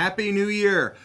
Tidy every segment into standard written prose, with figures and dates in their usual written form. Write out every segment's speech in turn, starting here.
Happy New Year!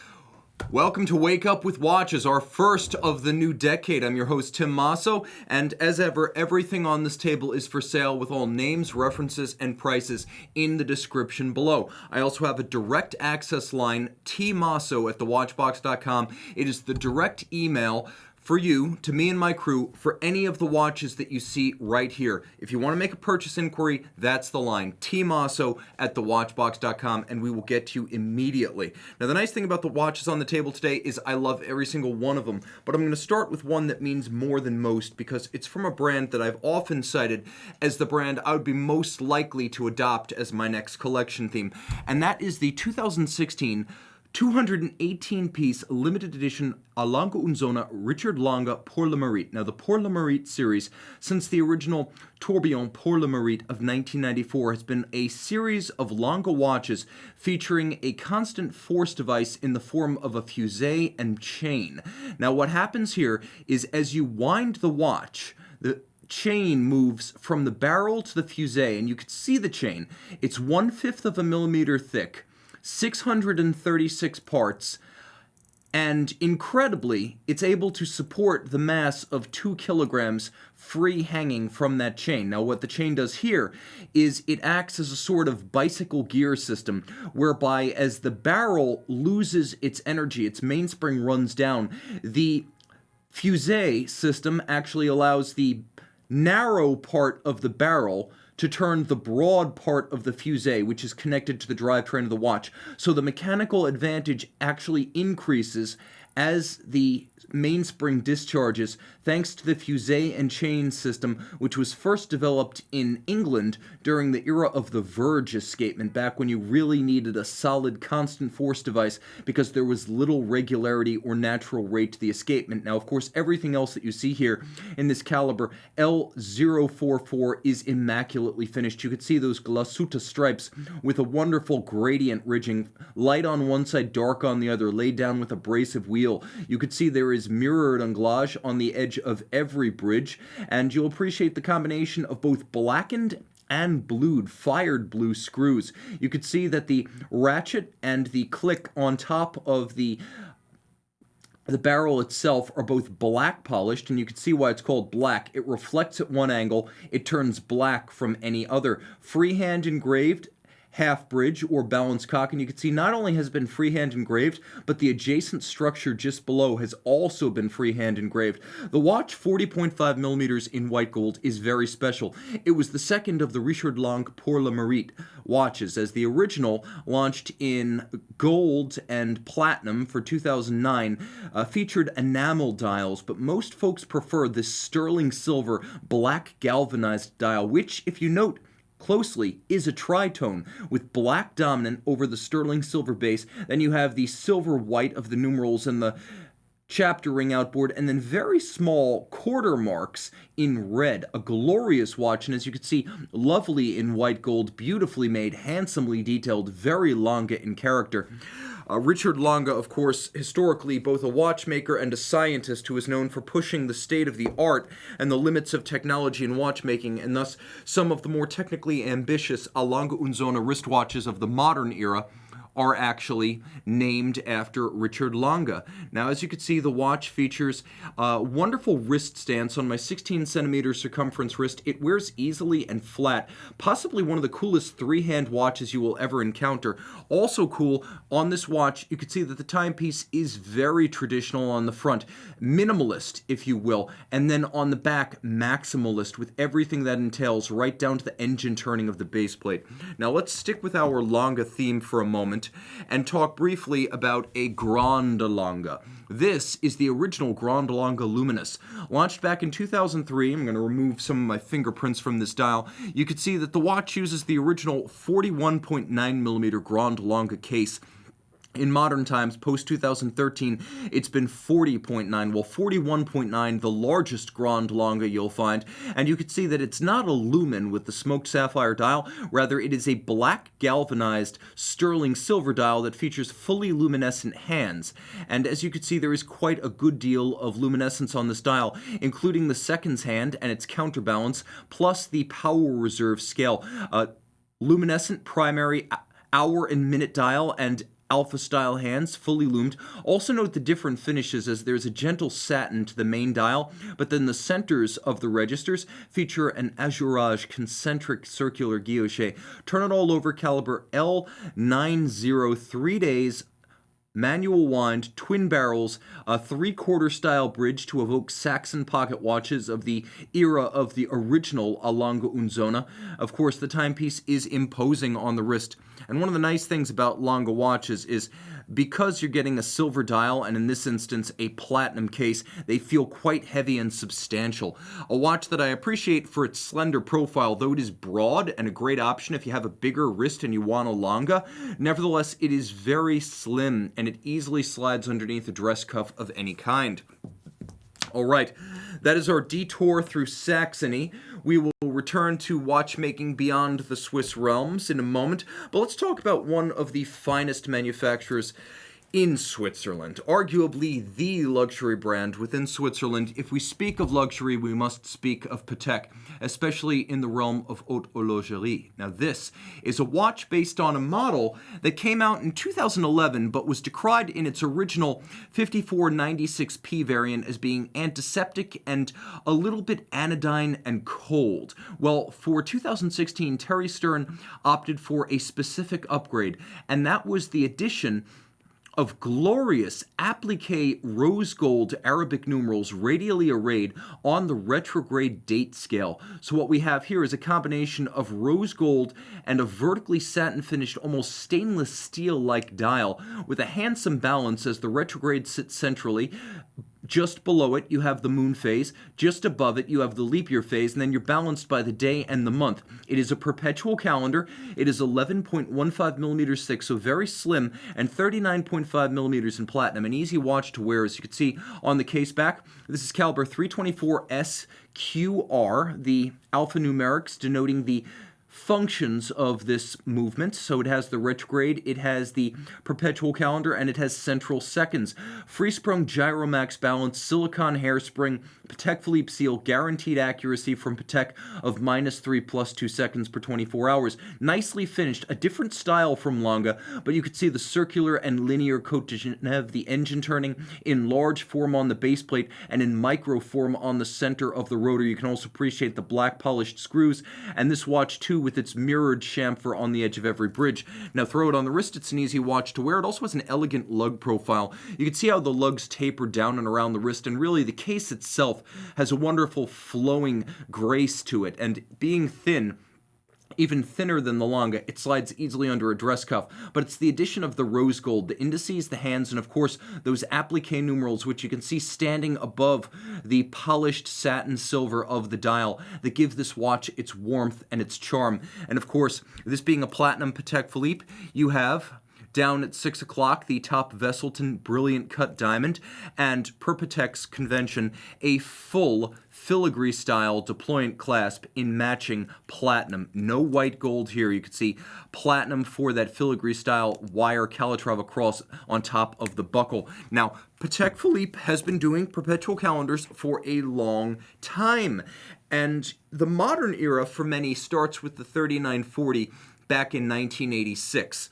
Welcome to Wake Up with Watches, our first of the new decade. I'm your host, tmosso, and as ever, everything on this table is for sale with all names, references, and prices in the description below. I also have a direct access line, tmosso at thewatchbox.com. It is the direct email for you, to me and my crew, for any of the watches that you see right here. If you want to make a purchase inquiry, that's the line, tmosso at thewatchbox.com, and we will get to you immediately. Now, the nice thing about the watches on the table today is I love every single one of them, but I'm going to start with one that means more than most because it's from a brand that I've often cited as the brand I would be most likely to adopt as my next collection theme, and that is the 2016 218-piece limited edition Lange und Sohne Richard Lange pour le Merite. Now, the Pour le Merite series, since the original Tourbillon pour le Merite of 1994, has been a series of Lange watches featuring a constant force device in the form of a fusee and chain. Now, what happens here is as you wind the watch, the chain moves from the barrel to the fusee, and you can see the chain. It's 1/5 of a millimeter thick, 636 parts, and incredibly, it's able to support the mass of 2 kilograms free hanging from that chain. Now, what the chain does here is it acts as a sort of bicycle gear system, whereby as the barrel loses its energy, its mainspring runs down, the fusee system actually allows the narrow part of the barrel to turn the broad part of the fusee, which is connected to the drivetrain of the watch. So the mechanical advantage actually increases as the mainspring discharges, thanks to the fusee and chain system, which was first developed in England during the era of the Verge escapement, back when you really needed a solid constant force device because there was little regularity or natural rate to the escapement. Now, of course, everything else that you see here in this caliber L044 is immaculately finished. You can see those Glashutte stripes with a wonderful gradient ridging, light on one side, dark on the other, laid down with abrasive wheel. You could see there is mirrored anglage on the edge of every bridge, and you'll appreciate the combination of both blackened and blued, fired blue screws. You could see that the ratchet and the click on top of the barrel itself are both black polished, and you can see why it's called black. It reflects at one angle, it turns black from any other. Freehand engraved half bridge or balanced cock, and you can see not only has it been freehand engraved, but the adjacent structure just below has also been freehand engraved. The watch, 40.5 millimeters in white gold, is very special. It was the second of the Richard Lange pour le Merite watches, as the original, launched in gold and platinum for 2009, featured enamel dials, but most folks prefer this sterling silver black galvanized dial, which, if you note closely, is a tritone with black dominant over the sterling silver base. Then you have the silver white of the numerals and the chapter ring outboard, and then very small quarter marks in red. A glorious watch, and as you can see, lovely in white gold, beautifully made, handsomely detailed, very Lange in character. Richard Lange, of course, historically both a watchmaker and a scientist who is known for pushing the state of the art and the limits of technology in watchmaking, and thus some of the more technically ambitious Lange und Sohne wristwatches of the modern era are actually named after Richard Lange. Now, as you can see, the watch features a wonderful wrist stance on my 16 centimeter circumference wrist. It wears easily and flat, possibly one of the coolest three-hand watches you will ever encounter. Also cool, on this watch, you can see that the timepiece is very traditional on the front, minimalist, if you will, and then on the back, maximalist, with everything that entails, right down to the engine turning of the base plate. Now, let's stick with our Lange theme for a moment and talk briefly about a Grande Lange. This is the original Grande Lange Luminous. Launched back in 2003, I'm going to remove some of my fingerprints from this dial. You can see that the watch uses the original 41.9 millimeter Grande Lange case. In modern times, post-2013, it's been 40.9, well, 41.9, the largest Grande Lange you'll find, and you can see that it's not a lumen with the smoked sapphire dial, rather it is a black galvanized sterling silver dial that features fully luminescent hands, and as you can see, there is quite a good deal of luminescence on this dial, including the seconds hand and its counterbalance, plus the power reserve scale. Luminescent primary hour and minute dial and alpha style hands, fully loomed. Also note the different finishes, as there's a gentle satin to the main dial, but then the centers of the registers feature an azurage concentric circular guilloche. Turn it all over, caliber L90, 3 days, manual wind, twin barrels, a 3/4 style bridge to evoke Saxon pocket watches of the era of the original Lange und Sohne. Of course, the timepiece is imposing on the wrist. And one of the nice things about Lange watches is because you're getting a silver dial, and in this instance a platinum case, they feel quite heavy and substantial. A watch that I appreciate for its slender profile, though it is broad and a great option if you have a bigger wrist and you want a Lange. Nevertheless, it is very slim and it easily slides underneath a dress cuff of any kind. All right, that is our detour through Saxony. We will return to watchmaking beyond the Swiss realms in a moment, but let's talk about one of the finest manufacturers in Switzerland, arguably the luxury brand within Switzerland. If we speak of luxury, we must speak of Patek, especially in the realm of haute horlogerie. Now, this is a watch based on a model that came out in 2011, but was decried in its original 5496P variant as being antiseptic and a little bit anodyne and cold. Well, for 2016, Terry Stern opted for a specific upgrade, and that was the addition of glorious applique rose gold Arabic numerals radially arrayed on the retrograde date scale. So what we have here is a combination of rose gold and a vertically satin finished, almost stainless steel-like dial with a handsome balance as the retrograde sits centrally. Just below it, you have the Moonphase. Just above it, you have the leap year phase, and then you're balanced by the day and the month. It is a perpetual calendar. It is 11.15 millimeters thick, so very slim, and 39.5 millimeters in platinum. An easy watch to wear, as you can see on the case back. This is caliber 324 SQR, the alphanumerics denoting the functions of this movement. So it has the retrograde, it has the perpetual calendar, and it has central seconds. Free-sprung Gyromax balance, silicon hairspring, Patek Philippe seal, guaranteed accuracy from Patek of -3 + 2 seconds per 24 hours. Nicely finished, a different style from Lange, but you could see the circular and linear Côte de Genève, the engine turning in large form on the base plate and in micro form on the center of the rotor. You can also appreciate the black polished screws, and this watch too with its mirrored chamfer on the edge of every bridge. Now throw it on the wrist, it's an easy watch to wear. It also has an elegant lug profile. You can see how the lugs taper down and around the wrist, and really the case itself has a wonderful flowing grace to it, and being thin, even thinner than the Lange, it slides easily under a dress cuff. But it's the addition of the rose gold, the indices, the hands, and of course those applique numerals, which you can see standing above the polished satin silver of the dial, that give this watch its warmth and its charm. And of course, this being a platinum Patek Philippe, you have down at 6 o'clock, the top Vesselton brilliant cut diamond, and per Patek's convention, a full filigree style deployant clasp in matching platinum. No white gold here. You can see platinum for that filigree style wire Calatrava across on top of the buckle. Now, Patek Philippe has been doing perpetual calendars for a long time, and the modern era for many starts with the 3940 back in 1986.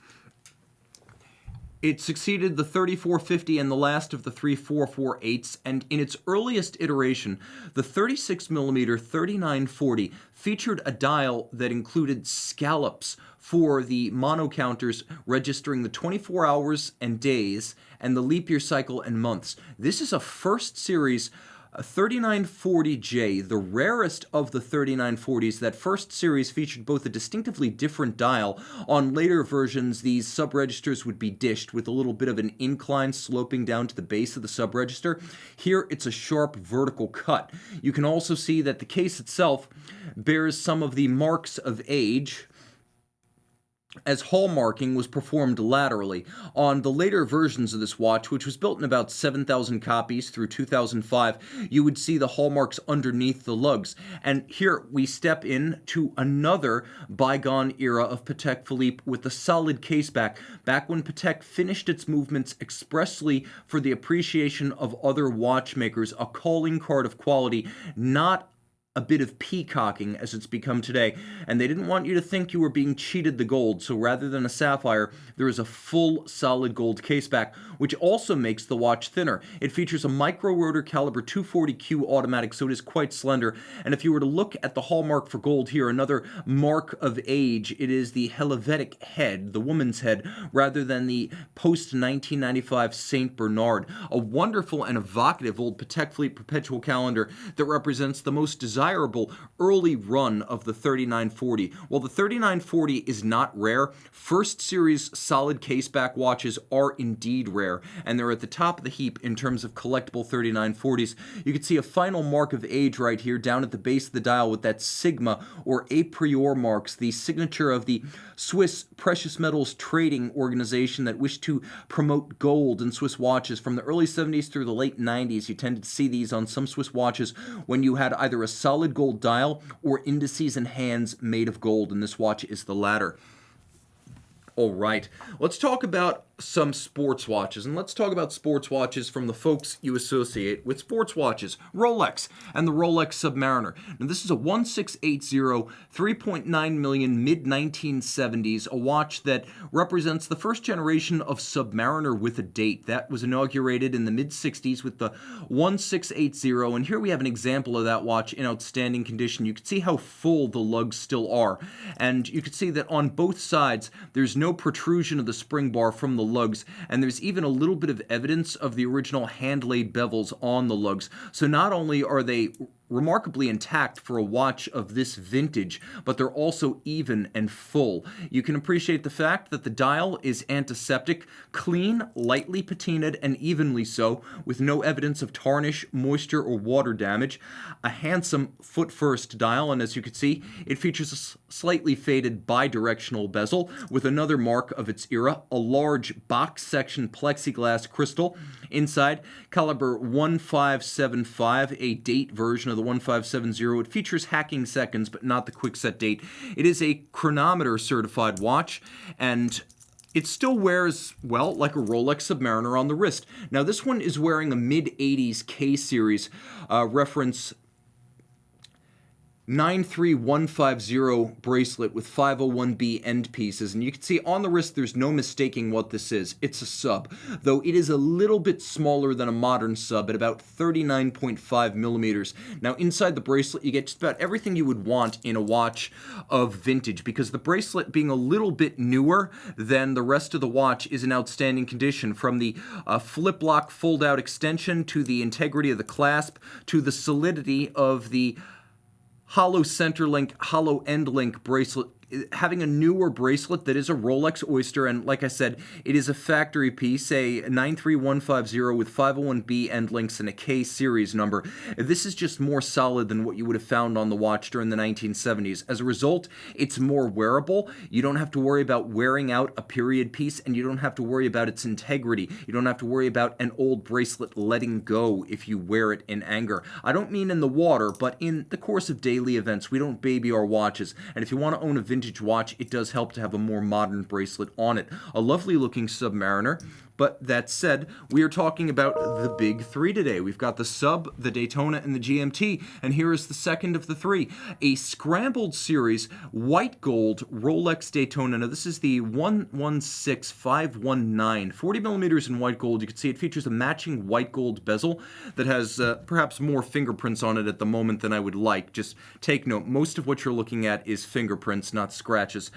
It succeeded the 3450 and the last of the 3448s, and in its earliest iteration, the 36mm 3940 featured a dial that included scallops for the mono counters registering the 24 hours and days and the leap year cycle and months. This is a first series 3940J, the rarest of the 3940s. That first series featured both a distinctively different dial. On later versions, these subregisters would be dished with a little bit of an incline sloping down to the base of the subregister. Here, it's a sharp vertical cut. You can also see that the case itself bears some of the marks of age, as hallmarking was performed laterally. On the later versions of this watch, which was built in about 7,000 copies through 2005, you would see the hallmarks underneath the lugs. And here we step in to another bygone era of Patek Philippe with the solid caseback, back when Patek finished its movements expressly for the appreciation of other watchmakers, a calling card of quality, not a bit of peacocking as it's become today, and they didn't want you to think you were being cheated the gold, so rather than a sapphire, there is a full solid gold caseback, which also makes the watch thinner. It features a micro rotor caliber 240Q automatic, so it is quite slender, and if you were to look at the hallmark for gold here, another mark of age, it is the Helvetic head, the woman's head, rather than the post-1995 Saint Bernard, a wonderful and evocative old Patek Philippe perpetual calendar that represents the most desirable early run of the 3940. While the 3940 is not rare, first series solid caseback watches are indeed rare, and they're at the top of the heap in terms of collectible 3940s. You can see a final mark of age right here down at the base of the dial with that sigma or a priori marks, the signature of the Swiss precious metals trading organization that wished to promote gold in Swiss watches. From the early 70s through the late 90s, you tended to see these on some Swiss watches when you had either a solid gold dial or indices and hands made of gold, and this watch is the latter. All right, let's talk about some sports watches, and let's talk about sports watches from the folks you associate with sports watches, Rolex and the Rolex Submariner. Now this is a 1680 3.9 million mid-1970s, a watch that represents the first generation of Submariner with a date. That was inaugurated in the mid-60s with the 1680, and here we have an example of that watch in outstanding condition. You can see how full the lugs still are, and you can see that on both sides there's no protrusion of the spring bar from the lugs, and there's even a little bit of evidence of the original hand-laid bevels on the lugs. So not only are they remarkably intact for a watch of this vintage, but they're also even and full. You can appreciate the fact that the dial is antiseptic, clean, lightly patinaed, and evenly so, with no evidence of tarnish, moisture, or water damage. A handsome foot-first dial, and as you can see, it features a slightly faded bidirectional bezel with another mark of its era, a large box-section plexiglass crystal. Inside, caliber 1575, a date version of the 1570. It features hacking seconds, but not the quick-set date. It is a Chronometre certified watch, and it still wears, well, like a Rolex Submariner on the wrist. Now, this one is wearing a mid-80s K-series reference 93150 bracelet with 501B end pieces, and you can see on the wrist there's no mistaking what this is. It's a sub, though it is a little bit smaller than a modern sub at about 39.5 millimeters. Now inside the bracelet you get just about everything you would want in a watch of vintage, because the bracelet being a little bit newer than the rest of the watch is in outstanding condition, from the flip lock fold out extension to the integrity of the clasp to the solidity of the hollow center link, hollow end link bracelet. Having a newer bracelet that is a Rolex Oyster, and like I said, it is a factory piece, a 93150 with 501B end links and a K series number. This is just more solid than what you would have found on the watch during the 1970s. As a result, it's more wearable. You don't have to worry about wearing out a period piece, and you don't have to worry about its integrity. You don't have to worry about an old bracelet letting go if you wear it in anger. I don't mean in the water, but in the course of daily events. We don't baby our watches, and if you want to own a vintage watch, it does help to have a more modern bracelet on it. A lovely looking Submariner. But that said, we are talking about the big three today. We've got the Sub, the Daytona, and the GMT, and here is the second of the three. A scrambled series, white gold Rolex Daytona. Now this is the 116519, 40 millimeters in white gold. You can see it features a matching white gold bezel that has perhaps more fingerprints on it at the moment than I would like. Just take note, most of what you're looking at is fingerprints, not scratches.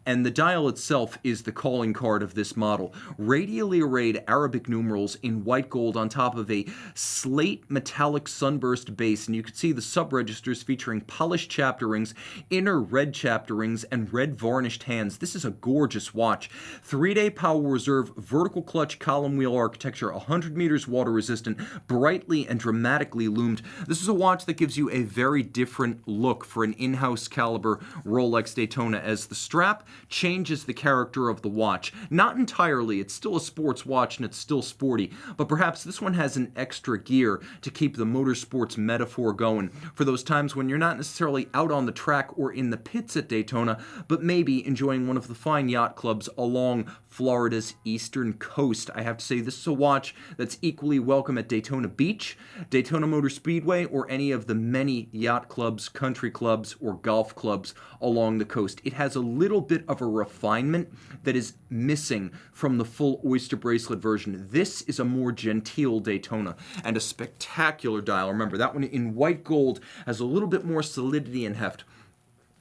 And the dial itself is the calling card of this model. Radially arrayed Arabic numerals in white gold on top of a slate metallic sunburst base, and you can see the sub-registers featuring polished chapter rings, inner red chapter rings, and red varnished hands. This is a gorgeous watch. 3-day power reserve, vertical clutch column wheel architecture, 100 meters water resistant, brightly and dramatically loomed. This is a watch that gives you a very different look for an in-house caliber Rolex Daytona, as the strap changes the character of the watch. Not entirely, it's still a sports sports watch and it's still sporty, but perhaps this one has an extra gear to keep the motorsports metaphor going for those times when you're not necessarily out on the track or in the pits at Daytona, but maybe enjoying one of the fine yacht clubs along Florida's eastern coast. I have to say, this is a watch that's equally welcome at Daytona Beach, Daytona Motor Speedway, or any of the many yacht clubs, country clubs, or golf clubs along the coast. It has a little bit of a refinement that is missing from the full oyster bracelet version. This is a more genteel Daytona and a spectacular dial. Remember, that one in white gold has a little bit more solidity and heft.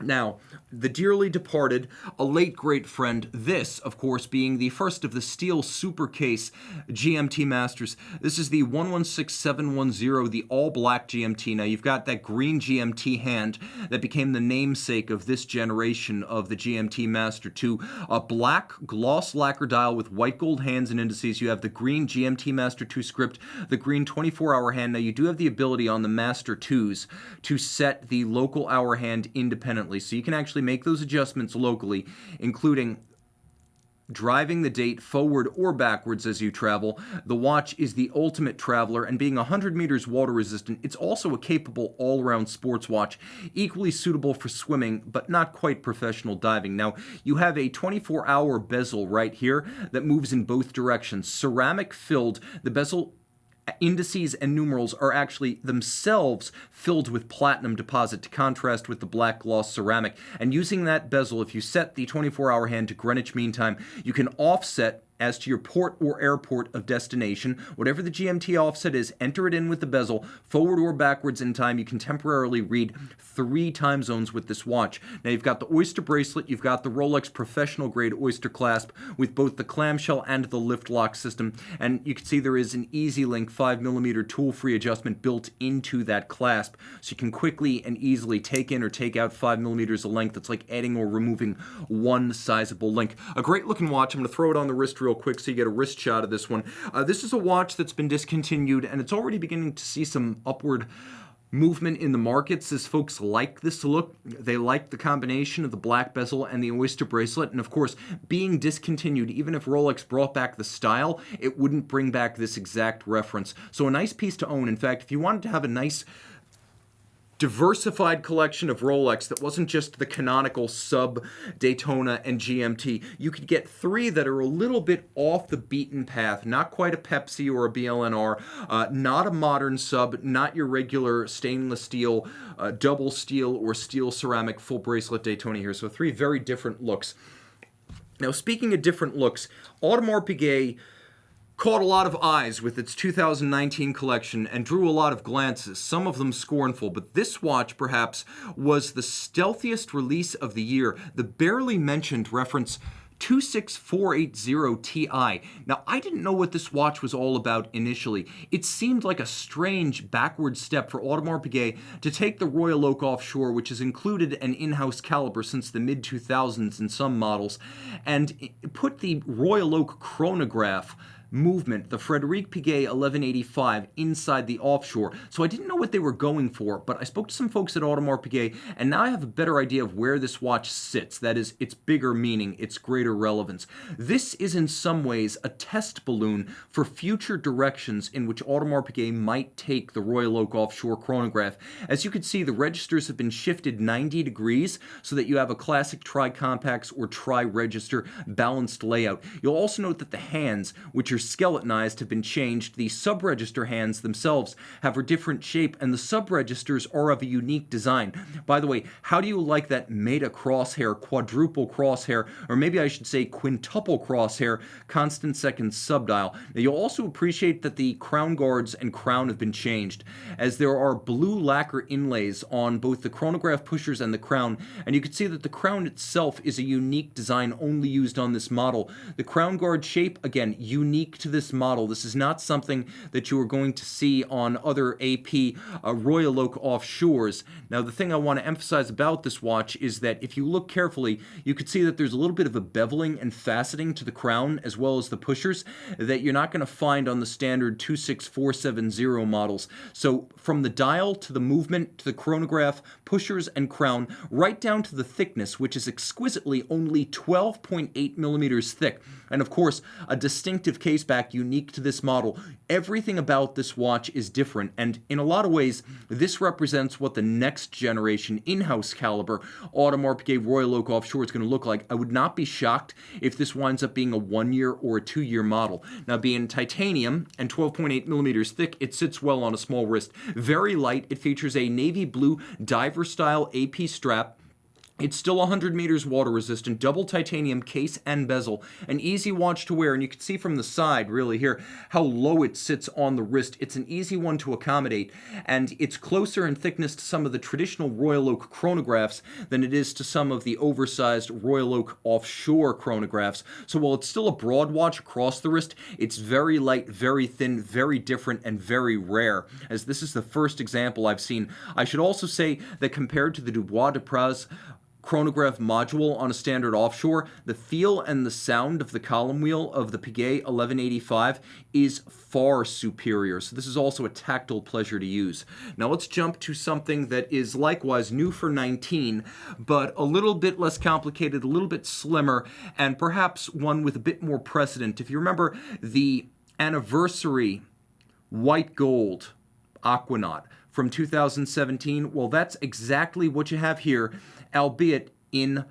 Now, the dearly departed, a late great friend, this, of course, being the first of the steel super case GMT Masters. This is the 116710, the all-black GMT. Now, you've got that green GMT hand that became the namesake of this generation of the GMT Master II. A black gloss lacquer dial with white gold hands and indices. You have the green GMT Master II script, the green 24-hour hand. Now, you do have the ability on the Master IIs to set the local hour hand independently. So you can actually make those adjustments locally, including driving the date forward or backwards as you travel. The watch is the ultimate traveler, and being 100 meters water resistant, it's also a capable all-around sports watch, equally suitable for swimming, but not quite professional diving. Now, you have a 24-hour bezel right here that moves in both directions. Ceramic filled, the bezel indices and numerals are actually themselves filled with platinum deposit to contrast with the black gloss ceramic. And using that bezel, if you set the 24-hour hand to Greenwich Mean Time, you can offset as to your port or airport of destination. Whatever the GMT offset is, enter it in with the bezel, forward or backwards in time. You can temporarily read 3 time zones with this watch. Now, you've got the Oyster bracelet, you've got the Rolex professional grade Oyster clasp with both the clamshell and the lift lock system, and you can see there is an Easy Link 5mm tool-free adjustment built into that clasp, so you can quickly and easily take in or take out 5mm of length. It's like adding or removing one sizable link. A great looking watch. I'm going to throw it on the wrist real quick so you get a wrist shot of this one. This is a watch that's been discontinued, and it's already beginning to see some upward movement in the markets as folks like this look. They like the combination of the black bezel and the Oyster bracelet, and of course, being discontinued, even if Rolex brought back the style, it wouldn't bring back this exact reference. So a nice piece to own. In fact, if you wanted to have a nice diversified collection of Rolex that wasn't just the canonical sub Daytona and GMT, you could get 3 that are a little bit off the beaten path, not quite a Pepsi or a BLNR, not a modern sub, not your regular stainless steel, double steel or steel ceramic full bracelet Daytona here. So 3 very different looks. Now, speaking of different looks, Audemars Piguet caught a lot of eyes with its 2019 collection and drew a lot of glances, some of them scornful, but this watch perhaps was the stealthiest release of the year. The barely mentioned reference 26480 Ti. Now, I didn't know what this watch was all about initially. It seemed like a strange backward step for Audemars Piguet to take the Royal Oak Offshore, which has included an in-house caliber since the mid-2000s in some models, and put the Royal Oak chronograph movement, the Frederic Piguet 1185, inside the Offshore. So I didn't know what they were going for, but I spoke to some folks at Audemars Piguet, and now I have a better idea of where this watch sits. That is, its bigger meaning, its greater relevance. This is in some ways a test balloon for future directions in which Audemars Piguet might take the Royal Oak Offshore chronograph. As you can see, the registers have been shifted 90 degrees so that you have a classic tri-compacts or tri-register balanced layout. You'll also note that the hands, which are skeletonized, have been changed. The sub-register hands themselves have a different shape, and the sub-registers are of a unique design. By the way, how do you like that meta crosshair, quadruple crosshair, or maybe I should say quintuple crosshair, constant second sub-dial? Now, you'll also appreciate that the crown guards and crown have been changed, as there are blue lacquer inlays on both the chronograph pushers and the crown, and you can see that the crown itself is a unique design only used on this model. The crown guard shape, again, unique to this model. This is not something that you are going to see on other AP Royal Oak Offshores. Now, the thing I want to emphasize about this watch is that if you look carefully, you can see that there's a little bit of a beveling and faceting to the crown as well as the pushers that you're not going to find on the standard 26470 models. So from the dial to the movement to the chronograph, pushers and crown, right down to the thickness, which is exquisitely only 12.8 millimeters thick. And of course, a distinctive case trace back unique to this model. Everything about this watch is different, and in a lot of ways, this represents what the next generation in-house caliber Audemars Piguet Royal Oak Offshore is going to look like. I would not be shocked if this winds up being a 1-year or a 2-year model. Now, being titanium and 12.8 millimeters thick, it sits well on a small wrist. Very light. It features a navy blue diver-style AP strap. It's still 100 meters water resistant, double titanium case and bezel, an easy watch to wear, and you can see from the side really here how low it sits on the wrist. It's an easy one to accommodate, and it's closer in thickness to some of the traditional Royal Oak chronographs than it is to some of the oversized Royal Oak Offshore chronographs. So while it's still a broad watch across the wrist, it's very light, very thin, very different, and very rare, as this is the first example I've seen. I should also say that compared to the Dubois de Praz chronograph module on a standard offshore, the feel and the sound of the column wheel of the Piguet 1185 is far superior. So this is also a tactile pleasure to use. Now let's jump to something that is likewise new for 19, but a little bit less complicated, a little bit slimmer, and perhaps one with a bit more precedent. If you remember the anniversary white gold Aquanaut from 2017, well, that's exactly what you have here, albeit in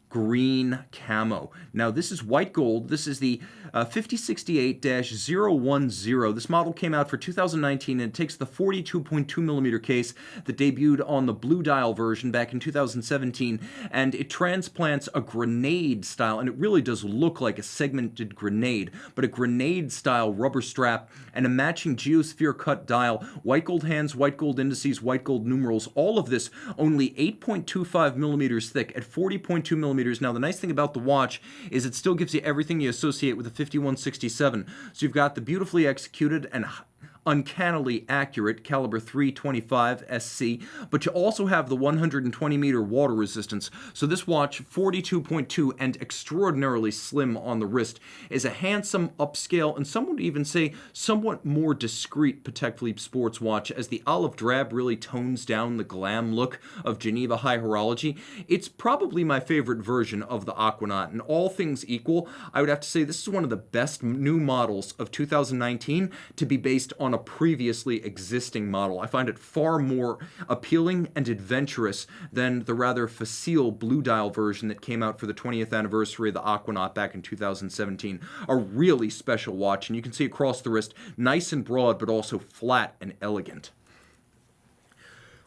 green camo. Now, this is white gold. This is the 5068-010. This model came out for 2019, and it takes the 42.2 millimeter case that debuted on the blue dial version back in 2017, and it transplants a grenade style, and it really does look like a segmented grenade, but a grenade style rubber strap and a matching geosphere cut dial, white gold hands, white gold indices, white gold numerals, all of this only 8.25 millimeters thick at 40.2 millimeters. Now, the nice thing about the watch is it still gives you everything you associate with a 5167. So you've got the beautifully executed and uncannily accurate caliber 325 SC, but you also have the 120 meter water resistance. So this watch, 42.2 and extraordinarily slim on the wrist, is a handsome, upscale, and some would even say somewhat more discreet Patek Philippe sports watch, as the olive drab really tones down the glam look of Geneva high horology. It's probably my favorite version of the Aquanaut, and all things equal, I would have to say this is one of the best new models of 2019 to be based on a previously existing model. I find it far more appealing and adventurous than the rather facile blue dial version that came out for the 20th anniversary of the Aquanaut back in 2017. A really special watch, and you can see across the wrist, nice and broad, but also flat and elegant.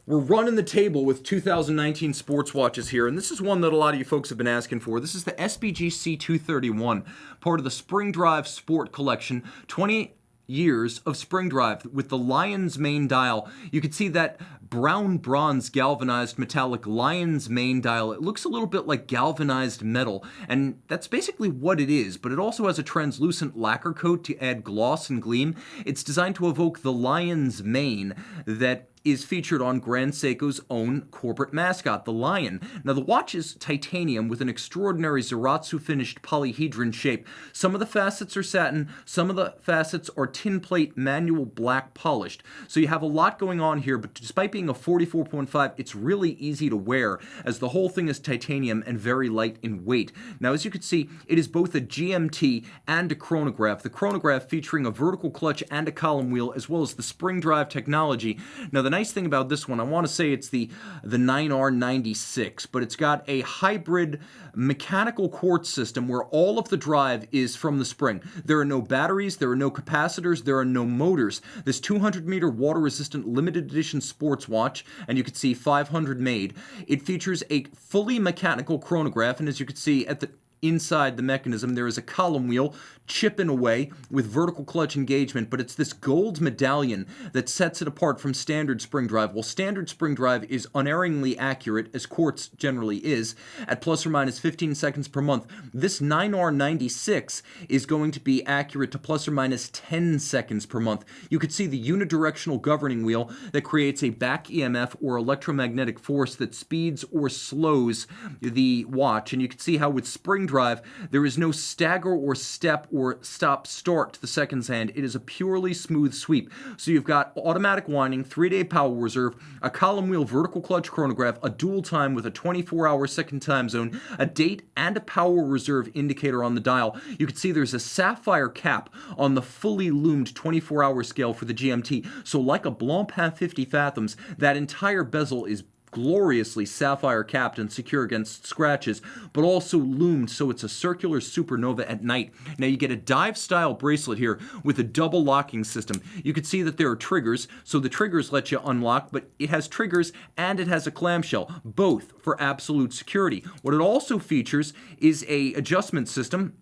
We're running the table with 2019 sports watches here, and this is one that a lot of you folks have been asking for. This is the SBG C231, part of the Spring Drive Sport Collection, 20 years of spring drive with the lion's mane dial. You can see that brown bronze galvanized metallic lion's mane dial. It looks a little bit like galvanized metal, and that's basically what it is, but it also has a translucent lacquer coat to add gloss and gleam. It's designed to evoke the lion's mane that is featured on Grand Seiko's own corporate mascot, the lion. Now, the watch is titanium with an extraordinary Zaratsu finished polyhedron shape. Some of the facets are satin, some of the facets are tin plate manual black polished. So you have a lot going on here, but despite being a 44.5, it's really easy to wear, as the whole thing is titanium and very light in weight. Now, as you can see, it is both a GMT and a chronograph. The chronograph featuring a vertical clutch and a column wheel, as well as the spring drive technology. Now, the nice thing about this one, I want to say it's the 9R96, but it's got a hybrid mechanical quartz system where all of the drive is from the spring. There are no batteries, there are no capacitors, there are no motors. This 200-meter water-resistant limited edition sports watch, and you can see 500 made. It features a fully mechanical chronograph, and as you can see at the inside the mechanism, there is a column wheel chipping away with vertical clutch engagement, but it's this gold medallion that sets it apart from standard spring drive. Well, standard spring drive is unerringly accurate, as quartz generally is, at plus or minus 15 seconds per month. This 9R96 is going to be accurate to plus or minus 10 seconds per month. You could see the unidirectional governing wheel that creates a back EMF or electromagnetic force that speeds or slows the watch, and you can see how with spring drive drive, there is no stagger or step or stop-start to the seconds hand. It is a purely smooth sweep. So you've got automatic winding, 3-day power reserve, a column wheel vertical clutch chronograph, a dual time with a 24-hour second time zone, a date, and a power reserve indicator on the dial. You can see there's a sapphire cap on the fully loomed 24-hour scale for the GMT. So like a Blancpain 50 Fathoms, that entire bezel is gloriously sapphire capped and secure against scratches, but also loomed so it's a circular supernova at night. Now you get a dive style bracelet here with a double locking system. You can see that there are triggers, so the triggers let you unlock, but it has triggers and it has a clamshell, both for absolute security. What it also features is a adjustment system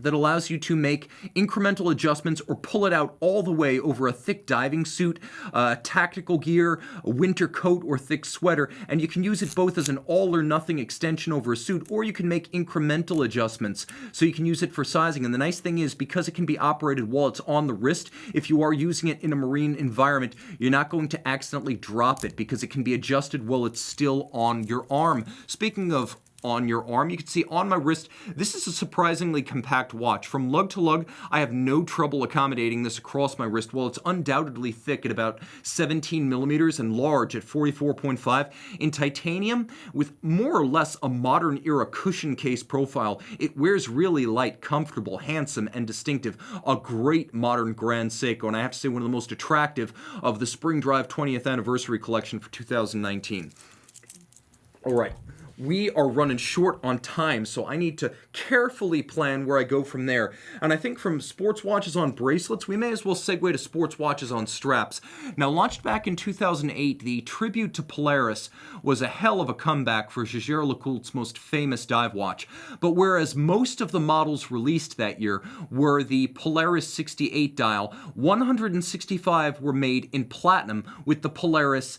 that allows you to make incremental adjustments or pull it out all the way over a thick diving suit, tactical gear, a winter coat, or thick sweater, and you can use it both as an all-or-nothing extension over a suit, or you can make incremental adjustments, so you can use it for sizing. And the nice thing is, because it can be operated while it's on the wrist, if you are using it in a marine environment, you're not going to accidentally drop it, because it can be adjusted while it's still on your arm. Speaking of on your arm, you can see on my wrist, this is a surprisingly compact watch. From lug to lug, I have no trouble accommodating this across my wrist. While it's undoubtedly thick at about 17 millimeters and large at 44.5, in titanium, with more or less a modern era cushion case profile, it wears really light, comfortable, handsome, and distinctive. A great modern Grand Seiko, and I have to say one of the most attractive of the Spring Drive 20th Anniversary Collection for 2019. All right. We are running short on time, so I need to carefully plan where I go from there. And I think from sports watches on bracelets, we may as well segue to sports watches on straps. Now, launched back in 2008, the tribute to Polaris was a hell of a comeback for Jaeger-LeCoultre's most famous dive watch. But whereas most of the models released that year were the Polaris 68 dial, 165 were made in platinum with the Polaris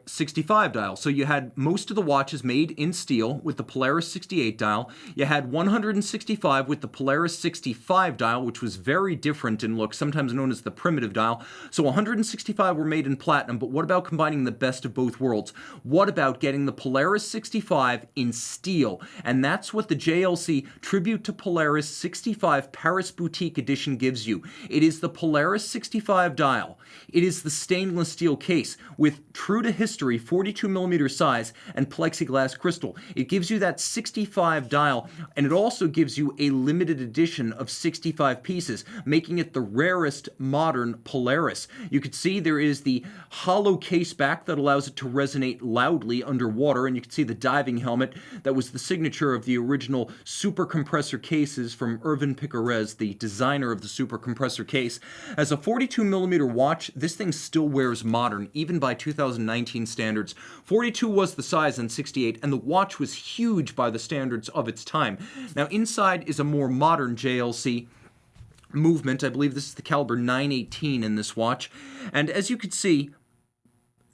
65 dial. So you had most of the watches made in steel with the Polaris 68 dial. You had 165 with the Polaris 65 dial, which was very different in look, sometimes known as the primitive dial. So 165 were made in platinum, but what about combining the best of both worlds? What about getting the Polaris 65 in steel? And that's what the JLC Tribute to Polaris 65 Paris Boutique Edition gives you. It is the Polaris 65 dial. It is the stainless steel case with true to history 42mm size and plexiglass crystal. It gives you that 65 dial, and it also gives you a limited edition of 65 pieces, making it the rarest modern Polaris. You can see there is the hollow case back that allows it to resonate loudly underwater, and you can see the diving helmet that was the signature of the original super compressor cases from Irvin Piquerez, the designer of the super compressor case. As a 42mm watch, this thing still wears modern, even by 2019 standards. 42 was the size in 68, and the watch was huge by the standards of its time. Now, inside is a more modern JLC movement. I believe this is the caliber 918 in this watch. And as you can see,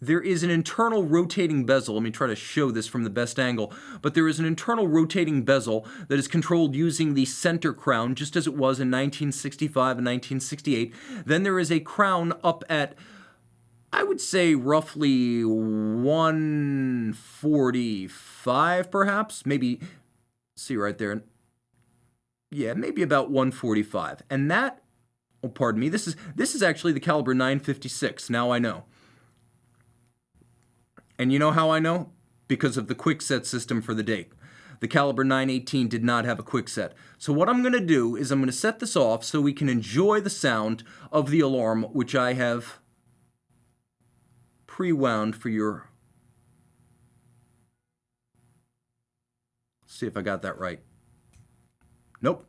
there is an internal rotating bezel. Let me try to show this from the best angle. But there is an internal rotating bezel that is controlled using the center crown, just as it was in 1965 and 1968. Then there is a crown up at, I would say, roughly 145, perhaps. Maybe, see right there. Yeah, maybe about 145. And that, oh, pardon me, this is actually the caliber 956. Now I know. And you know how I know? Because of the quickset system for the date. The caliber 918 did not have a quickset. So what I'm going to do is I'm going to set this off so we can enjoy the sound of the alarm, which I have pre-wound for your... Let's see if I got that right. Nope.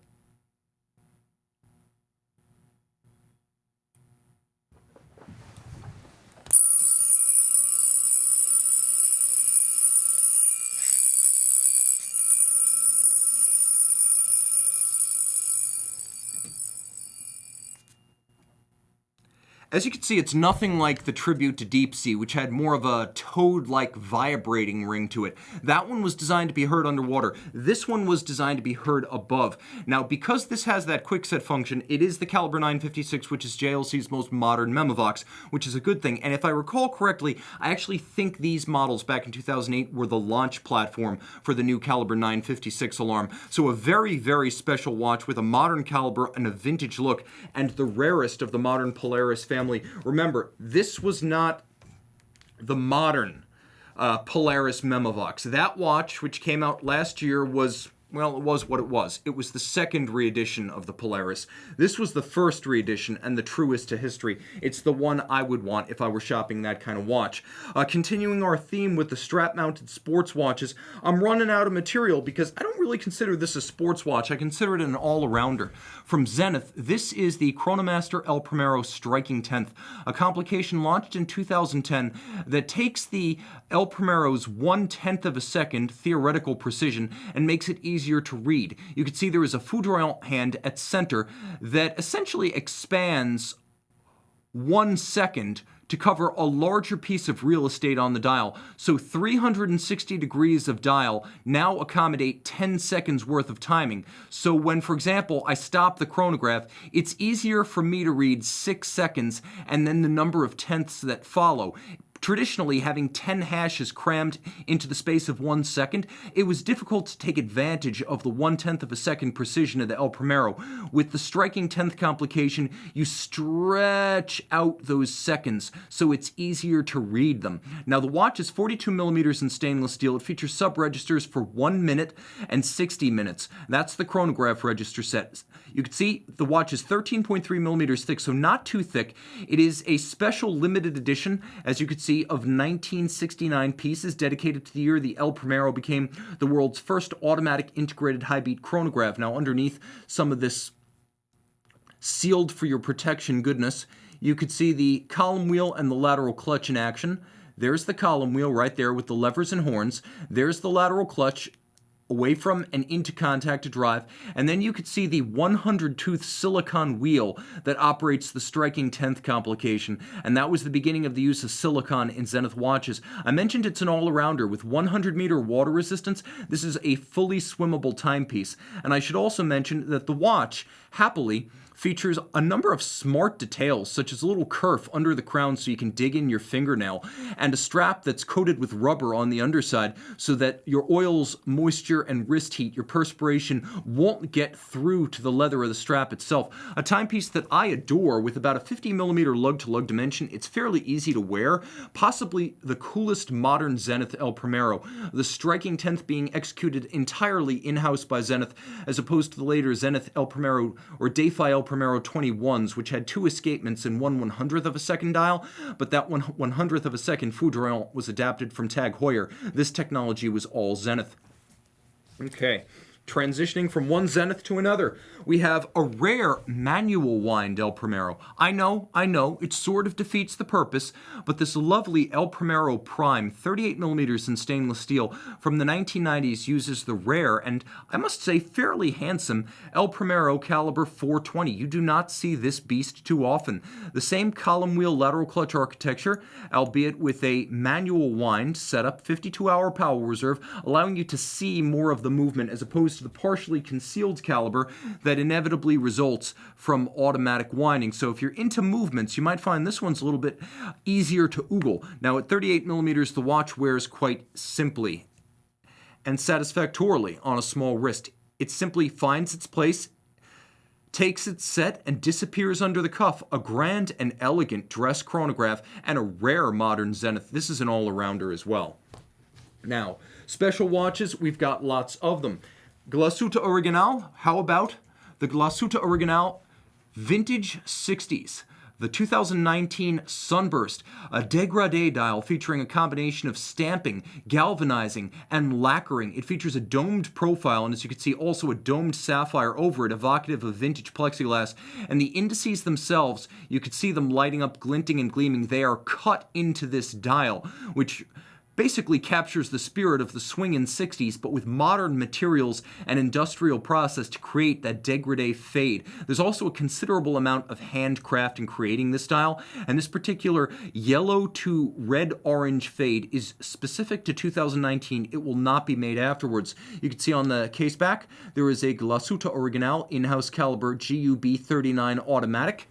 As you can see, it's nothing like the Tribute to Deep Sea, which had more of a toad-like vibrating ring to it. That one was designed to be heard underwater. This one was designed to be heard above. Now, because this has that quickset function, it is the caliber 956, which is JLC's most modern Memovox, which is a good thing. And if I recall correctly, I actually think these models back in 2008 were the launch platform for the new caliber 956 alarm. So a very, very special watch with a modern caliber and a vintage look, and the rarest of the modern Polaris family. Remember, this was not the modern Polaris Memovox. That watch, which came out last year, was, well, it was what it was. It was the second reedition of the Polaris. This was the first reedition and the truest to history. It's the one I would want if I were shopping that kind of watch. Continuing our theme with the strap-mounted sports watches, I'm running out of material because I don't really consider this a sports watch. I consider it an all-arounder. From Zenith, this is the Chronomaster El Primero Striking 10th, a complication launched in 2010 that takes the El Primero's 1/10 of a second theoretical precision and makes it easier to read. You can see there is a foudroyant hand at center that essentially expands 1 second to cover a larger piece of real estate on the dial. So 360 degrees of dial now accommodate 10 seconds worth of timing. So when, for example, I stop the chronograph, it's easier for me to read 6 seconds and then the number of tenths that follow. Traditionally, having 10 hashes crammed into the space of 1 second, it was difficult to take advantage of the 1/10 of a second precision of the El Primero. With the striking 10th complication, you stretch out those seconds, so it's easier to read them. Now, the watch is 42 millimeters in stainless steel. It features sub-registers for 1 minute and 60 minutes. That's the chronograph register set. You can see the watch is 13.3 millimeters thick, so not too thick. It is a special limited edition, as you can see, of 1969 pieces dedicated to the year the El Primero became the world's first automatic integrated high-beat chronograph. Now, underneath some of this sealed for your protection goodness, you could see the column wheel and the lateral clutch in action. There's the column wheel right there with the levers and horns. There's the lateral clutch away from and into contact to drive, and then you could see the 100-tooth silicon wheel that operates the striking 10th complication, and that was the beginning of the use of silicon in Zenith watches. I mentioned it's an all-arounder with 100-meter water resistance. This is a fully swimmable timepiece, and I should also mention that the watch, happily, features a number of smart details, such as a little kerf under the crown so you can dig in your fingernail, and a strap that's coated with rubber on the underside so that your oils, moisture, and wrist heat, your perspiration, won't get through to the leather of the strap itself. A timepiece that I adore with about a 50 millimeter lug-to-lug dimension. It's fairly easy to wear, possibly the coolest modern Zenith El Primero, the striking 10th being executed entirely in-house by Zenith, as opposed to the later Zenith El Primero or Dayfi El Primero 21s, which had 2 escapements in 1/100th of a second dial, but that 1/100th of a second foudroyant was adapted from Tag Heuer. This technology was all Zenith. Okay. Transitioning from one Zenith to another, we have a rare manual wind El Primero. I know, it sort of defeats the purpose, but this lovely El Primero Prime, 38 millimeters in stainless steel from the 1990s uses the rare and, I must say, fairly handsome El Primero caliber 420. You do not see this beast too often. The same column wheel lateral clutch architecture, albeit with a manual wind setup, 52-hour power reserve, allowing you to see more of the movement as opposed to the partially concealed caliber that inevitably results from automatic winding. So if you're into movements, you might find this one's a little bit easier to oogle. Now at 38 millimeters, the watch wears quite simply and satisfactorily on a small wrist. It simply finds its place, takes its set, and disappears under the cuff. A grand and elegant dress chronograph and a rare modern Zenith. This is an all-arounder as well. Now, special watches, we've got lots of them. Glashutte Original, how about the Glashutte Original Vintage 60s? The 2019 Sunburst, a Degrade dial featuring a combination of stamping, galvanizing, and lacquering. It features a domed profile, and as you can see, also a domed sapphire over it, evocative of vintage plexiglass. And the indices themselves, you could see them lighting up, glinting and gleaming. They are cut into this dial, which basically captures the spirit of the swingin' 60s, but with modern materials and industrial process to create that degradé fade. There's also a considerable amount of handcraft in creating this style, and this particular yellow to red-orange fade is specific to 2019. It will not be made afterwards. You can see on the case back, there is a Glashutte Original in-house caliber GUB 39 automatic,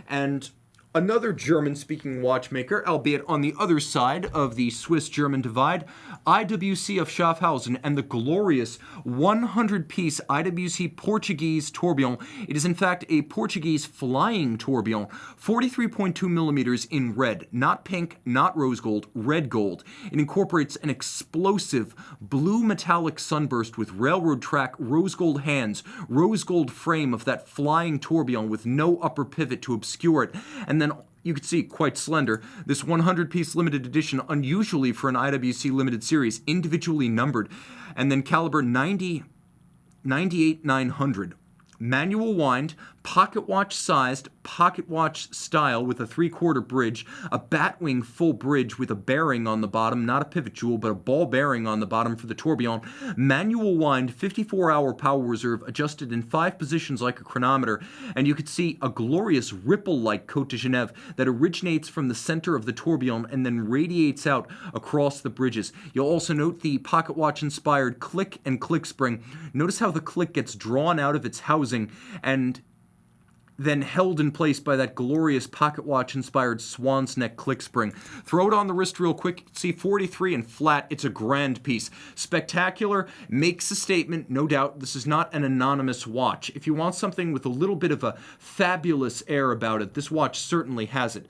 and another German-speaking watchmaker, albeit on the other side of the Swiss-German divide, IWC of Schaffhausen, and the glorious 100-piece IWC Portuguese tourbillon. It is in fact a Portuguese flying tourbillon, 43.2 millimeters in red, not pink, not rose gold, red gold. It incorporates an explosive blue metallic sunburst with railroad track rose gold hands, rose gold frame of that flying tourbillon with no upper pivot to obscure it, and then you can see quite slender. This 100-piece limited edition, unusually for an IWC limited series, individually numbered, and then caliber 98-900. Manual wind, pocket watch sized, pocket watch style with a 3/4 bridge, a batwing full bridge with a bearing on the bottom, not a pivot jewel, but a ball bearing on the bottom for the tourbillon. Manual wind, 54-hour power reserve, adjusted in 5 positions like a chronometer, and you could see a glorious ripple-like Côte de Genève that originates from the center of the tourbillon and then radiates out across the bridges. You'll also note the pocket watch-inspired click and click spring. Notice how the click gets drawn out of its housing and then held in place by that glorious pocket watch-inspired swan's neck click spring. Throw it on the wrist real quick. See 43 and flat. It's a grand piece. Spectacular. Makes a statement, no doubt. This is not an anonymous watch. If you want something with a little bit of a fabulous air about it, this watch certainly has it.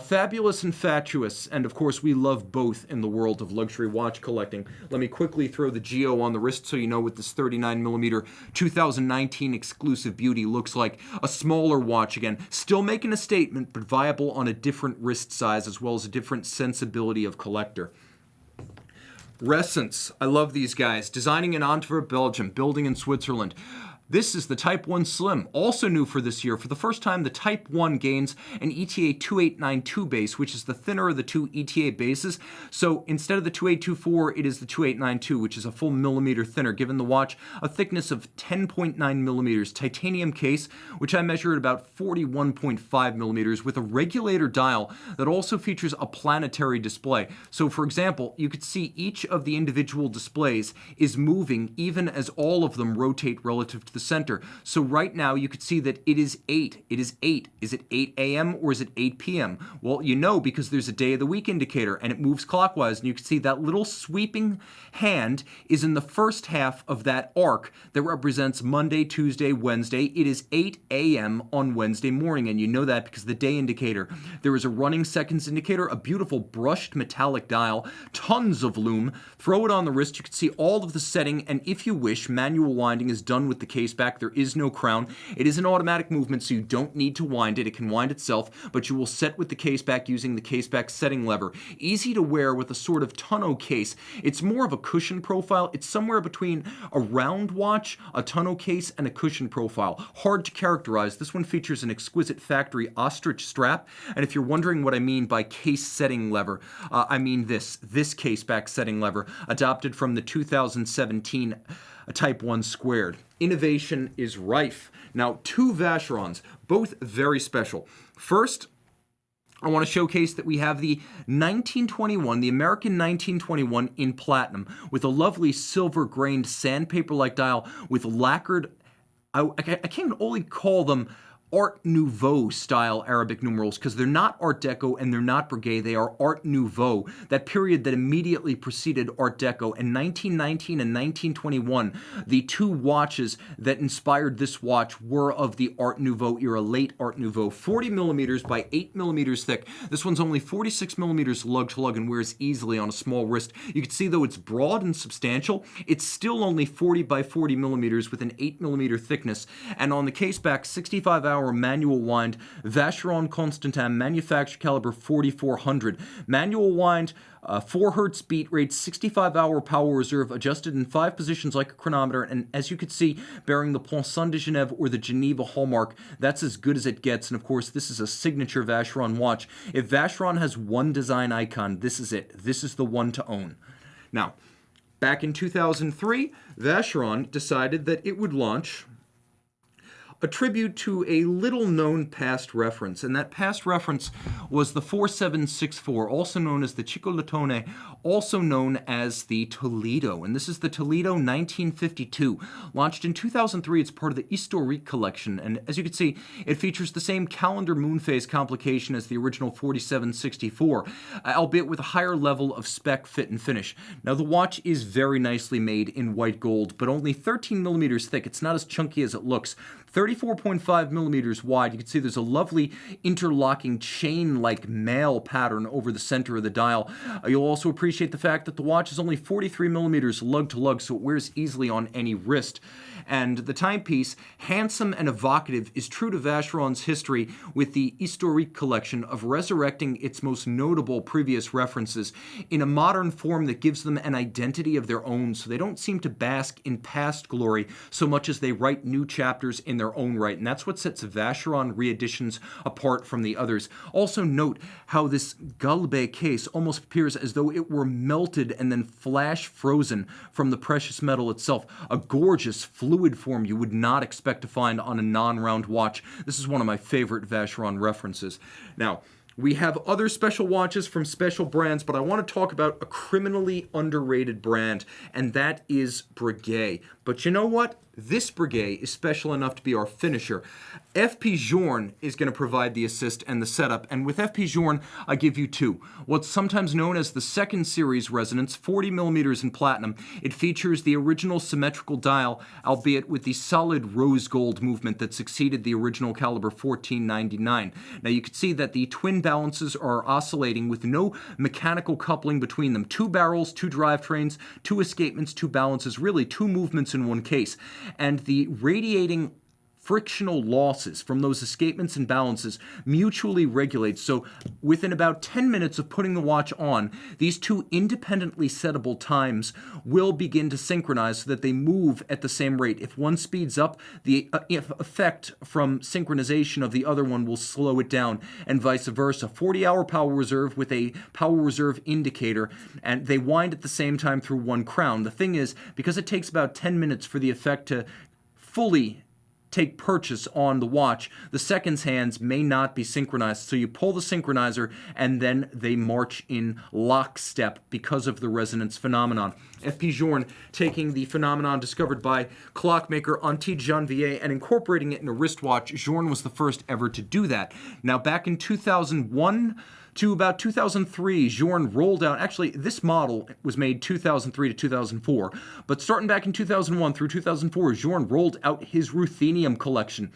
Fabulous and fatuous, and of course we love both in the world of luxury watch collecting. Let me quickly throw the Geo on the wrist so you know what this 39mm 2019 exclusive beauty looks like. A small watch again, still making a statement, but viable on a different wrist size as well as a different sensibility of collector. Ressence, I love these guys. Designing in Antwerp, Belgium, building in Switzerland. This is the Type 1 Slim, also new for this year. For the first time, the Type 1 gains an ETA 2892 base, which is the thinner of the two ETA bases. So instead of the 2824, it is the 2892, which is a full millimeter thinner, giving the watch a thickness of 10.9 millimeters. Titanium case, which I measure at about 41.5 millimeters, with a regulator dial that also features a planetary display. So for example, you could see each of the individual displays is moving even as all of them rotate relative to the center. So right now you could see that it is 8. It is 8. Is it 8 a.m. or is it 8 p.m.? Well, you know, because there's a day of the week indicator and it moves clockwise, and you can see that little sweeping hand is in the first half of that arc that represents Monday, Tuesday, Wednesday. It is 8 a.m. on Wednesday morning, and you know that because the day indicator. There is a running seconds indicator, a beautiful brushed metallic dial, tons of lume. Throw it on the wrist. You can see all of the setting, and if you wish, manual winding is done with the case back. There is no crown. It is an automatic movement, so you don't need to wind it. It can wind itself, but you will set with the case back using the case back setting lever. Easy to wear with a sort of tonneau case. It's more of a cushion profile. It's somewhere between a round watch, a tonneau case, and a cushion profile. Hard to characterize. This one features an exquisite factory ostrich strap, and if you're wondering what I mean by case setting lever, I mean this case back setting lever, adopted from the 2017 Type 1 Squared. Innovation is rife. Now, 2 Vacherons, both very special. First, I want to showcase that we have the 1921, the American 1921 in platinum, with a lovely silver-grained sandpaper-like dial with lacquered, I can't only call them Art Nouveau style Arabic numerals, because they're not Art Deco and they're not Breguet, they are Art Nouveau, that period that immediately preceded Art Deco. In 1919 and 1921, the 2 watches that inspired this watch were of the Art Nouveau era, late Art Nouveau. 40 millimeters by 8 millimeters thick. This one's only 46 millimeters lug to lug and wears easily on a small wrist. You can see, though it's broad and substantial, it's still only 40 by 40 millimeters with an 8 millimeter thickness. And on the case back, 65 hours hour manual wind Vacheron Constantin manufactured caliber 4400. Manual wind, 4 Hz beat rate, 65-hour power reserve, adjusted in 5 positions like a chronometer, and as you can see, bearing the Poinçon de Genève or the Geneva hallmark. That's as good as it gets, and of course, this is a signature Vacheron watch. If Vacheron has one design icon, this is it. This is the one to own. Now, back in 2003, Vacheron decided that it would launch a tribute to a little-known past reference, and that past reference was the 4764, also known as the Ciccolotone, also known as the Toledo, and this is the Toledo 1952. Launched in 2003, it's part of the Historique collection, and as you can see, it features the same calendar moonphase complication as the original 4764, albeit with a higher level of spec, fit, and finish. Now, the watch is very nicely made in white gold, but only 13 millimeters thick. It's not as chunky as it looks. 34.5 millimeters wide. You can see there's a lovely interlocking chain-like mail pattern over the center of the dial. You'll also appreciate the fact that the watch is only 43 millimeters lug to lug, so it wears easily on any wrist. And the timepiece, handsome and evocative, is true to Vacheron's history with the Historique collection of resurrecting its most notable previous references in a modern form that gives them an identity of their own, so they don't seem to bask in past glory so much as they write new chapters in their own right, and that's what sets Vacheron reeditions apart from the others. Also note how this galbe case almost appears as though it were melted and then flash frozen from the precious metal itself. A gorgeous fluid form you would not expect to find on a non-round watch. This is one of my favorite Vacheron references. Now, we have other special watches from special brands, but I want to talk about a criminally underrated brand, and that is Breguet. But you know what? This Breguet is special enough to be our finisher. FP Journe is going to provide the assist and the setup, and with FP Journe, I give you two. What's sometimes known as the second series resonance, 40 millimeters in platinum. It features the original symmetrical dial, albeit with the solid rose gold movement that succeeded the original caliber 1499. Now you can see that the twin balances are oscillating with no mechanical coupling between them. 2 barrels, 2 drivetrains, 2 escapements, 2 balances, really 2 movements in one case. And the radiating frictional losses from those escapements and balances mutually regulate. So within about 10 minutes of putting the watch on, these two independently settable times will begin to synchronize so that they move at the same rate. If one speeds up, the effect from synchronization of the other one will slow it down, and vice versa. 40-hour power reserve with a power reserve indicator, and they wind at the same time through one crown. The thing is, because it takes about 10 minutes for the effect to fully take purchase on the watch, the seconds hands may not be synchronized. So you pull the synchronizer and then they march in lockstep because of the resonance phenomenon. FP Journe taking the phenomenon discovered by clockmaker Antti Janvier and incorporating it in a wristwatch. Journe was the first ever to do that. Now back in 2001 to about 2003, Journe rolled out, actually this model was made 2003 to 2004, but starting back in 2001 through 2004, Journe rolled out his Ruthenium collection.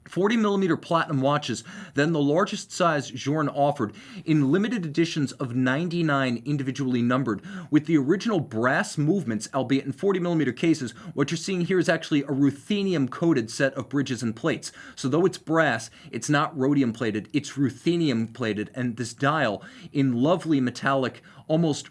40mm platinum watches, then the largest size Journe offered, in limited editions of 99 individually numbered, with the original brass movements, albeit in 40mm cases. What you're seeing here is actually a ruthenium-coated set of bridges and plates. So though it's brass, it's not rhodium-plated, it's ruthenium-plated, and this dial, in lovely metallic, almost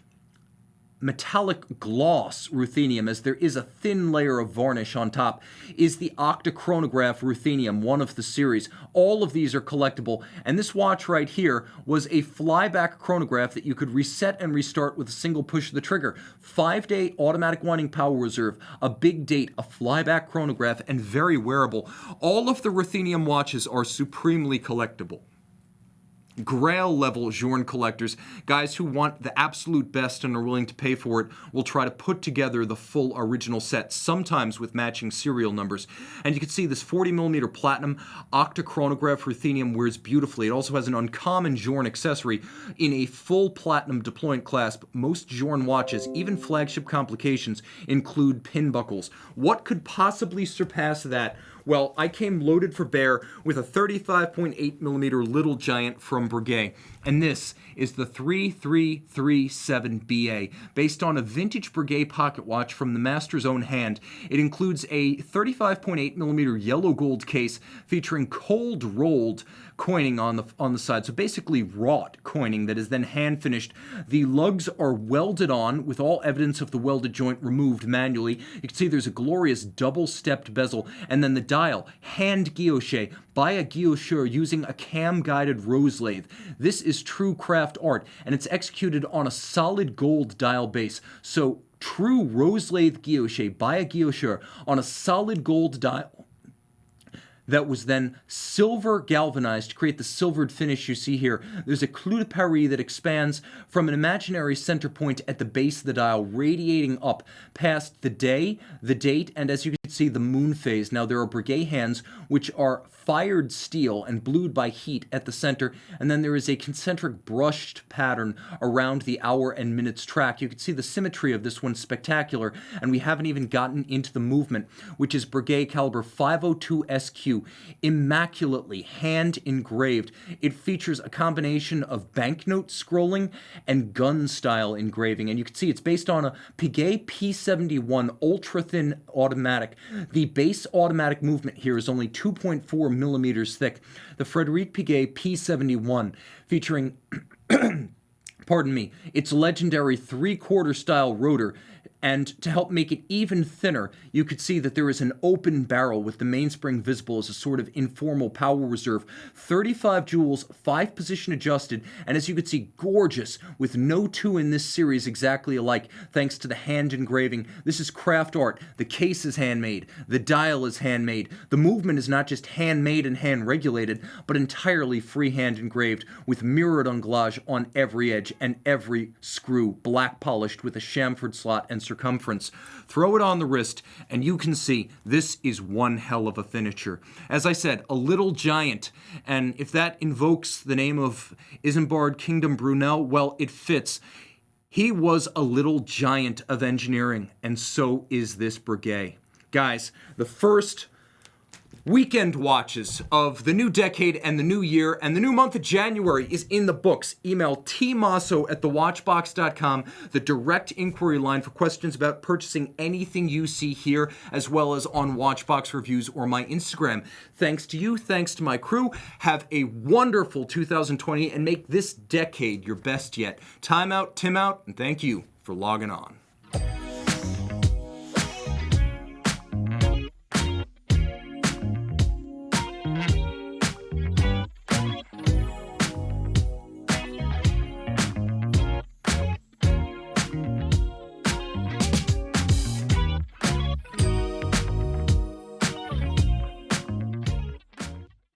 metallic gloss ruthenium, as there is a thin layer of varnish on top, is the Octa Chronograph ruthenium, one of the series. All of these are collectible, and this watch right here was a flyback chronograph that you could reset and restart with a single push of the trigger. 5-day automatic winding power reserve, a big date, a flyback chronograph, and very wearable. All of the ruthenium watches are supremely collectible. Grail level Journe collectors, guys who want the absolute best and are willing to pay for it, will try to put together the full original set, sometimes with matching serial numbers. And you can see this 40mm platinum Octa Chronograph ruthenium wears beautifully. It also has an uncommon Journe accessory in a full platinum deployant clasp. Most Journe watches, even flagship complications, include pin buckles. What could possibly surpass that? Well, I came loaded for bear with a 35.8mm Little Giant from Breguet. And this is the 3337BA, based on a vintage Breguet pocket watch from the master's own hand. It includes a 35.8mm yellow gold case featuring cold rolled coining on the side, so basically wrought coining that is then hand finished. The lugs are welded on with all evidence of the welded joint removed manually. You can see there's a glorious double-stepped bezel, and then the dial hand guilloché by a guillocheur using a cam-guided rose lathe. This is true craft art, and it's executed on a solid gold dial base. So true rose lathe guilloché by a guillocheur on a solid gold dial that was then silver galvanized to create the silvered finish you see here. There's a clou de Paris that expands from an imaginary center point at the base of the dial, radiating up past the day, the date, and as you can see, the Moonphase. Now, there are Breguet hands which are fired steel and blued by heat at the center, and then there is a concentric brushed pattern around the hour and minutes track. You can see the symmetry of this one spectacular, and we haven't even gotten into the movement, which is Breguet caliber 502 SQ, immaculately hand engraved. It features a combination of banknote scrolling and gun style engraving, and you can see it's based on a Piguet P71 ultra thin automatic. The base automatic movement here is only 2.4 millimeters thick. The Frédéric Piguet P71 featuring pardon me, its legendary 3/4 style rotor. And to help make it even thinner, you could see that there is an open barrel with the mainspring visible as a sort of informal power reserve. 35 jewels, 5 position adjusted, and as you could see, gorgeous, with no two in this series exactly alike, thanks to the hand engraving. This is craft art. The case is handmade. The dial is handmade. The movement is not just handmade and hand regulated, but entirely freehand engraved, with mirrored anglage on every edge and every screw, black polished with a chamfered slot and circumference. Throw it on the wrist and you can see this is one hell of a finisher. As I said, a little giant, and if that invokes the name of Isambard Kingdom Brunel, well, it fits. He was a little giant of engineering, and so is this Breguet. Guys, the first weekend watches of the new decade and the new year and the new month of January is in the books. Email tmosso@thewatchbox.com, the direct inquiry line for questions about purchasing anything you see here, as well as on Watchbox Reviews or my Instagram. Thanks to you, thanks to my crew. Have a wonderful 2020 and make this decade your best yet. Time out, Tim out, and thank you for logging on.